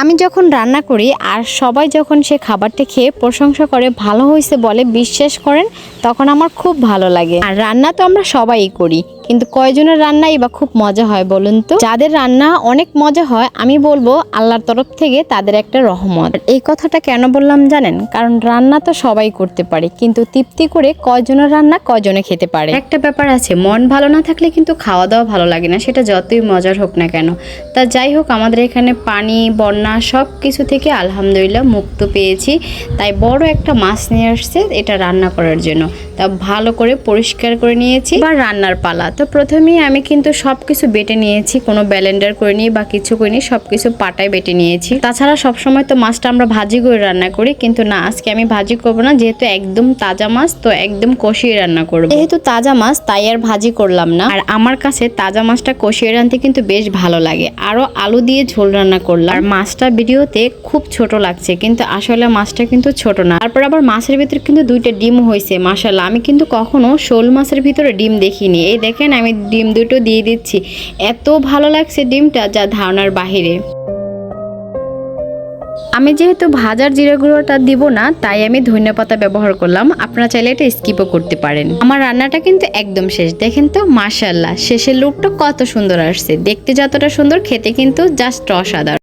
আমি যখন রান্না করি আর সবাই যখন সে খাবারটা খেয়ে প্রশংসা করে ভালো হয়েছে বলে, বিশ্বাস করেন তখন আমার খুব ভালো লাগে। আর রান্না তো আমরা সবাই করি, কিন্তু কয়জনের রান্নাই বা খুব মজা হয় বলুন তো? যাদের রান্না অনেক মজা হয় আমি বলবো আল্লাহর তরফ থেকে তাদের একটা রহমত। এই কথাটা কেন বললাম জানেন? কারণ রান্না তো সবাই করতে পারে, কিন্তু তৃপ্তি করে কয়জনের রান্না কয়জনে খেতে পারে। একটা ব্যাপার আছে, মন ভালো না থাকলে কিন্তু খাওয়া দাওয়া ভালো লাগে না, সেটা যতই মজার হোক না কেন। তা যাই হোক, আমাদের এখানে পানি বন্যা সব কিছু থেকে আলহামদুলিল্লাহ মুক্ত পেয়েছি, তাই বড় একটা মাছ নিয়ে আসছে এটা রান্না করার জন্য। তা ভালো করে পরিষ্কার করে নিয়েছি, এবার রান্নার পালা। তো প্রথমেই আমি কিন্তু সব কিছু বেটে নিয়েছি, কোনো ব্লেন্ডার করে নিই বা কিছু করিনি, সব কিছু পাটায় বেটে নিয়েছি। তাছাড়া সবসময় তো মাছটা আমরা ভাজি করে রান্না করি, কিন্তু না, আজকে আমি ভাজি করবো না, যেহেতু একদম তাজা মাছ তো একদম কষিয়ে রান্না করবো। যেহেতু তাজা মাছ তাই আর ভাজি করলাম না। আর আমার কাছে তাজা মাছটা কষিয়ে রাঁধতে কিন্তু বেশ ভালো লাগে। আরো আলু দিয়ে ঝোল রান্না করলাম। আর মাছটা ভিডিওতে খুব ছোট লাগছে, কিন্তু আসলে মাছটা কিন্তু ছোট না। তারপর আবার মাছের ভিতরে কিন্তু 2টা ডিম হয়েছে, মাশাআল্লাহ। আমি কিন্তু কখনো শোল মাছের ভিতরে ডিম দেখিনি। এই দেখেন আমি ডিম 2টো দিয়ে দিচ্ছি, এত ভালো লাগছে ডিমটা যা ধারণার বাহিরে। আমি যেহেতু ভাজার জিরা গুঁড়োটা দিব না, তাই আমি ধনিয়াপাতা ব্যবহার করলাম। আপনারা চাইলে এটা স্কিপও করতে পারেন। আমার রান্নাটা কিন্তু একদম শেষ, দেখেন তো মাশাআল্লাহ শেষের লুকটা কত সুন্দর আসছে। দেখতে যতটা সুন্দর, খেতে কিন্তু জাস্ট অসাধারণ।